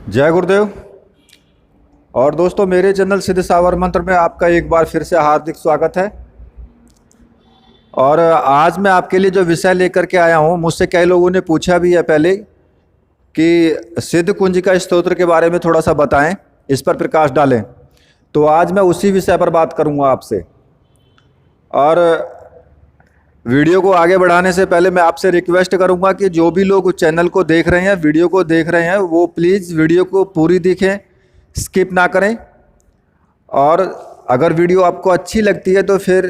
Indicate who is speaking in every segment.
Speaker 1: जय गुरुदेव। और दोस्तों, मेरे चैनल सिद्ध सावर मंत्र में आपका एक बार फिर से हार्दिक स्वागत है। और आज मैं आपके लिए जो विषय लेकर के आया हूँ, मुझसे कई लोगों ने पूछा भी है पहले कि सिद्ध कुंजिका स्तोत्र के बारे में थोड़ा सा बताएं, इस पर प्रकाश डालें। तो आज मैं उसी विषय पर बात करूँगा आपसे। और वीडियो को आगे बढ़ाने से पहले मैं आपसे रिक्वेस्ट करूंगा कि जो भी लोग चैनल को देख रहे हैं, वीडियो को देख रहे हैं, वो प्लीज़ वीडियो को पूरी देखें, स्किप ना करें। और अगर वीडियो आपको अच्छी लगती है तो फिर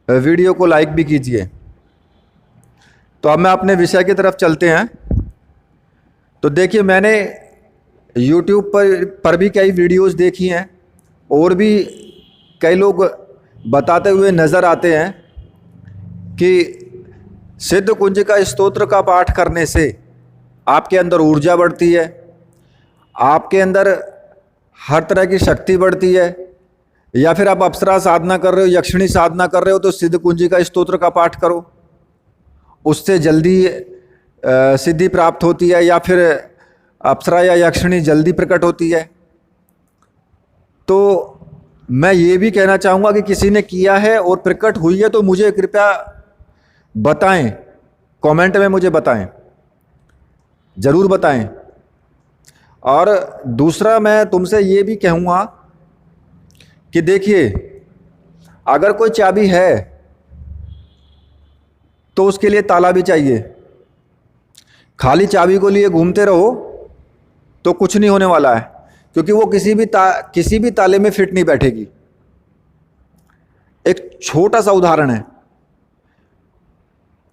Speaker 1: वीडियो को लाइक भी कीजिए। तो अब मैं अपने विषय की तरफ चलते हैं। तो देखिए, मैंने YouTube पर भी कई वीडियोज़ देखी हैं और भी कई लोग बताते हुए नज़र आते हैं कि सिद्ध कुंजिका स्तोत्र का पाठ करने से आपके अंदर ऊर्जा बढ़ती है, आपके अंदर हर तरह की शक्ति बढ़ती है। या फिर आप अप्सरा साधना कर रहे हो, यक्षिणी साधना कर रहे हो, तो सिद्ध कुंजिका स्तोत्र का पाठ करो, उससे जल्दी सिद्धि प्राप्त होती है, या फिर अप्सरा या यक्षिणी जल्दी प्रकट होती है। तो मैं ये भी कहना चाहूँगा कि किसी ने किया है और प्रकट हुई है तो मुझे कृपया बताएं, कमेंट में मुझे बताएं, ज़रूर बताएं। और दूसरा, मैं तुमसे ये भी कहूँगा कि देखिए, अगर कोई चाबी है तो उसके लिए ताला भी चाहिए। खाली चाबी को लिए घूमते रहो तो कुछ नहीं होने वाला है, क्योंकि वो किसी भी ताले में फिट नहीं बैठेगी। एक छोटा सा उदाहरण है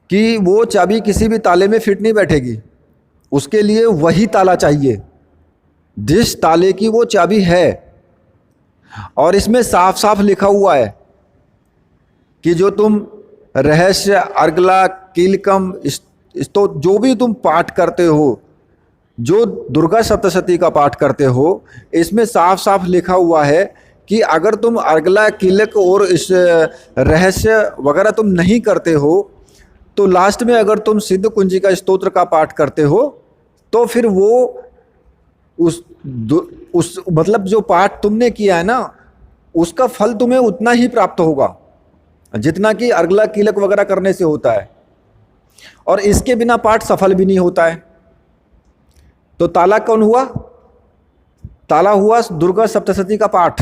Speaker 1: कि वो चाबी किसी भी ताले में फिट नहीं बैठेगी, उसके लिए वही ताला चाहिए जिस ताले की वो चाबी है। और इसमें साफ साफ लिखा हुआ है कि जो तुम रहस्य, अर्गला, कीलकम, तो जो भी तुम पाठ करते हो, जो दुर्गा सप्तशती का पाठ करते हो, इसमें साफ साफ लिखा हुआ है कि अगर तुम अर्गला, कीलक और इस रहस्य वगैरह तुम नहीं करते हो, तो लास्ट में अगर तुम सिद्ध कुंजिका स्तोत्र का पाठ करते हो तो फिर वो उस मतलब जो पाठ तुमने किया है ना, उसका फल तुम्हें उतना ही प्राप्त होगा जितना कि अर्गला, कीलक वगैरह करने से होता है। और इसके बिना पाठ सफल भी नहीं होता है। तो ताला कौन हुआ? ताला हुआ दुर्गा सप्तशती का पाठ।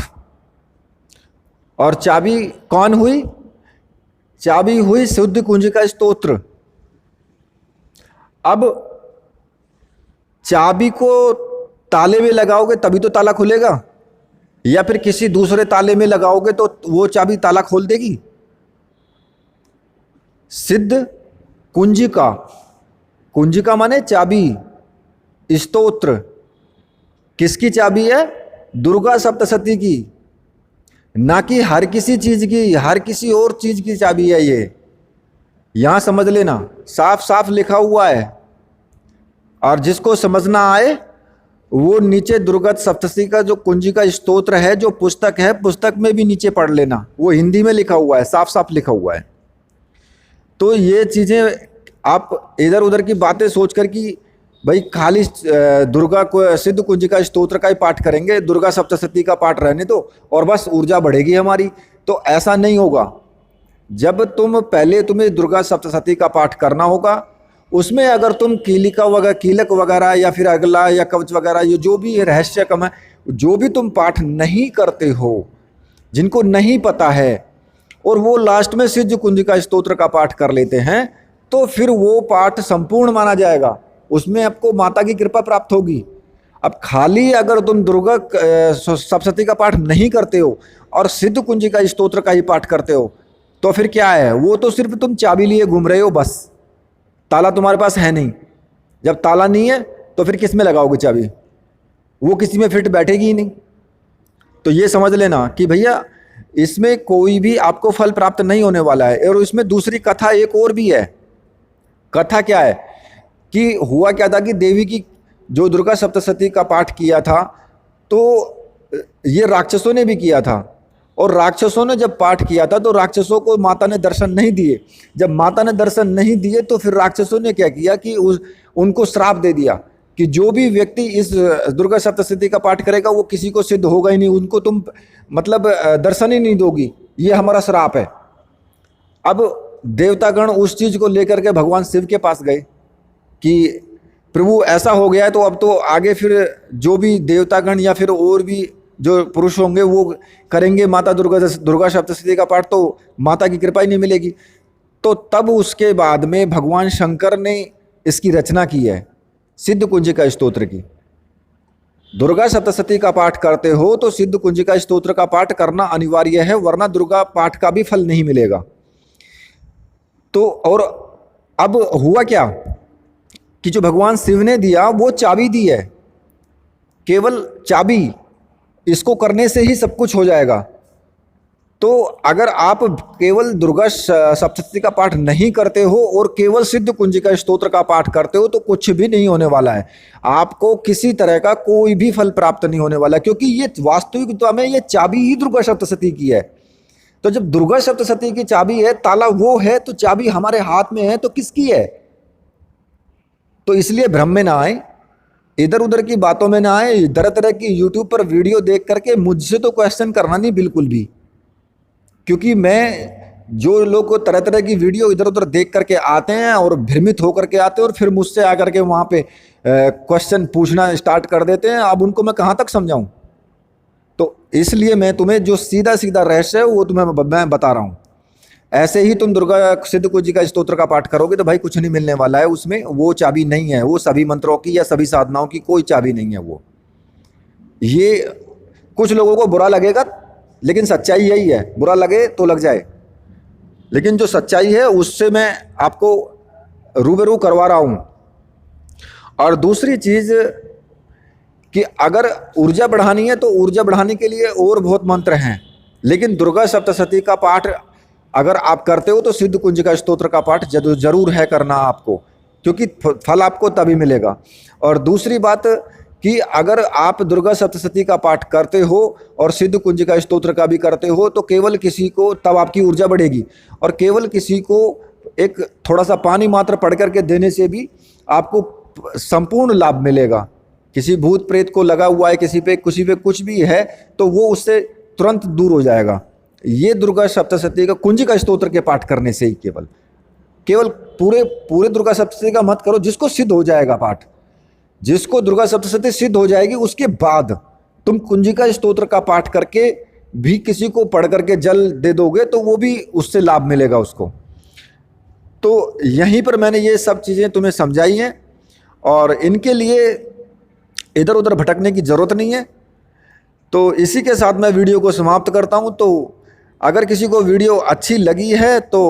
Speaker 1: और चाबी कौन हुई? चाबी हुई सिद्ध कुंजिका स्तोत्र। अब चाबी को ताले में लगाओगे तभी तो ताला खुलेगा, या फिर किसी दूसरे ताले में लगाओगे तो वो चाबी ताला खोल देगी? सिद्ध कुंजिका, कुंजिका माने चाबी, स्तोत्र किसकी चाबी है? दुर्गा सप्तशती की, ना कि हर किसी चीज की, हर किसी और चीज की चाबी है ये। यहां समझ लेना, साफ साफ लिखा हुआ है। और जिसको समझना आए वो नीचे दुर्गा सप्तशती का जो कुंजिका स्तोत्र है, जो पुस्तक है, पुस्तक में भी नीचे पढ़ लेना, वो हिंदी में लिखा हुआ है, साफ साफ लिखा हुआ है। तो ये चीजें आप इधर उधर की बातें सोचकर कि भाई खाली दुर्गा को सिद्ध कुंजिका स्तोत्र का ही पाठ करेंगे, दुर्गा सप्तशती का पाठ रहने दो और बस ऊर्जा बढ़ेगी हमारी, तो ऐसा नहीं होगा। जब तुम्हें दुर्गा सप्तशती का पाठ करना होगा, उसमें अगर तुम कीलक वगैरह या फिर अगला या कवच वगैरह, ये जो भी रहस्य कम है, जो भी तुम पाठ नहीं करते हो, जिनको नहीं पता है, और वो लास्ट में सिद्ध कुंजिका स्तोत्र का पाठ कर लेते हैं, तो फिर वो पाठ संपूर्ण माना जाएगा, उसमें आपको माता की कृपा प्राप्त होगी। अब खाली अगर तुम दुर्गा सप्तशती का पाठ नहीं करते हो और सिद्ध कुंजिका स्तोत्र का ही पाठ करते हो, तो फिर क्या है? वो तो सिर्फ तुम चाबी लिए घूम रहे हो, बस ताला तुम्हारे पास है नहीं। जब ताला नहीं है तो फिर किस में लगाओगे चाबी? वो किसी में फिट बैठेगी ही नहीं। तो ये समझ लेना कि भैया, इसमें कोई भी आपको फल प्राप्त नहीं होने वाला है। और इसमें दूसरी कथा एक और भी है। कथा क्या है कि हुआ क्या था कि देवी की जो दुर्गा सप्तशती का पाठ किया था, तो ये राक्षसों ने भी किया था, और राक्षसों ने जब पाठ किया था तो राक्षसों को माता ने दर्शन नहीं दिए। जब माता ने दर्शन नहीं दिए तो फिर राक्षसों ने क्या किया कि उनको श्राप दे दिया कि जो भी व्यक्ति इस दुर्गा सप्तशती का पाठ करेगा वो किसी को सिद्ध होगा ही नहीं, उनको तुम मतलब दर्शन ही नहीं दोगी, ये हमारा श्राप है। अब देवतागण उस चीज को लेकर के भगवान शिव के पास गए कि प्रभु ऐसा हो गया है, तो अब तो आगे फिर जो भी देवतागण या फिर और भी जो पुरुष होंगे वो करेंगे माता दुर्गा सप्तशती का पाठ, तो माता की कृपा ही नहीं मिलेगी। तो तब उसके बाद में भगवान शंकर ने इसकी रचना की है, सिद्ध कुंजिका स्तोत्र की। दुर्गा सप्तशती का पाठ करते हो तो सिद्ध कुंजिका स्तोत्र का पाठ करना अनिवार्य है, वरना दुर्गा पाठ का भी फल नहीं मिलेगा। तो और अब हुआ क्या कि जो भगवान शिव ने दिया वो चाबी दी है, केवल चाबी, इसको करने से ही सब कुछ हो जाएगा। तो अगर आप केवल दुर्गा सप्तशती का पाठ नहीं करते हो और केवल सिद्ध कुंजिका स्तोत्र का पाठ करते हो तो कुछ भी नहीं होने वाला है, आपको किसी तरह का कोई भी फल प्राप्त नहीं होने वाला, क्योंकि ये वास्तविकता में ये चाबी ही दुर्गा सप्तशती की है। तो जब दुर्गा सप्तशती की चाबी है, ताला वो है, तो चाबी हमारे हाथ में है, तो किसकी है? तो इसलिए भ्रम में ना आए, इधर उधर की बातों में ना आए, तरह तरह की यूट्यूब पर वीडियो देख करके मुझसे तो क्वेश्चन करना नहीं बिल्कुल भी, क्योंकि मैं जो लोग तरह तरह की वीडियो इधर उधर देख करके आते हैं और भ्रमित होकर के आते हैं और फिर मुझसे आकर के वहाँ पे क्वेश्चन पूछना स्टार्ट कर देते हैं, अब उनको मैं कहाँ तक समझाऊं। तो इसलिए मैं तुम्हें जो सीधा सीधा रहस्य है वो तुम्हें मैं बता रहा हूँ। ऐसे ही तुम दुर्गा सिद्ध कुंजिका स्तोत्र का पाठ करोगे तो भाई कुछ नहीं मिलने वाला है, उसमें वो चाबी नहीं है, वो सभी मंत्रों की या सभी साधनाओं की कोई चाबी नहीं है वो। ये कुछ लोगों को बुरा लगेगा, लेकिन सच्चाई यही है, बुरा लगे तो लग जाए, लेकिन जो सच्चाई है उससे मैं आपको रूबरू करवा रहा हूं। और दूसरी चीज कि अगर ऊर्जा बढ़ानी है तो ऊर्जा बढ़ाने के लिए और बहुत मंत्र हैं, लेकिन दुर्गा सप्तशती का पाठ अगर आप करते हो तो सिद्ध कुंजिका स्तोत्र का पाठ जरूर है करना आपको, क्योंकि फल आपको तभी मिलेगा। और दूसरी बात कि अगर आप दुर्गा सप्तशती का पाठ करते हो और सिद्ध कुंजिका स्तोत्र का भी करते हो तो केवल किसी को तब आपकी ऊर्जा बढ़ेगी, और केवल किसी को एक थोड़ा सा पानी मात्र पढ़ करके देने से भी आपको संपूर्ण लाभ मिलेगा। किसी भूत प्रेत को लगा हुआ है, किसी पे कुछ भी है, तो वो उससे तुरंत दूर हो जाएगा। ये दुर्गा सप्तशती का कुंजिका स्तोत्र के पाठ करने से ही केवल पूरे दुर्गा सप्तशती का मत करो, जिसको सिद्ध हो जाएगा पाठ, जिसको दुर्गा सप्तशती सिद्ध हो जाएगी उसके बाद तुम कुंजिका स्तोत्र का पाठ करके भी किसी को पढ़ करके जल दे दोगे तो वो भी उससे लाभ मिलेगा उसको। तो यहीं पर मैंने ये सब चीज़ें तुम्हें समझाई हैं और इनके लिए इधर उधर भटकने की ज़रूरत नहीं है। तो इसी के साथ मैं वीडियो को समाप्त करता हूँ। तो अगर किसी को वीडियो अच्छी लगी है तो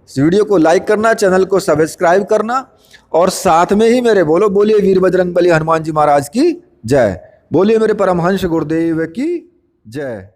Speaker 1: इस वीडियो को लाइक करना, चैनल को सब्सक्राइब करना, और साथ में ही मेरे बोलिए वीर बजरंग बली हनुमान जी महाराज की जय, बोलिए मेरे परमहंस गुरुदेव की जय।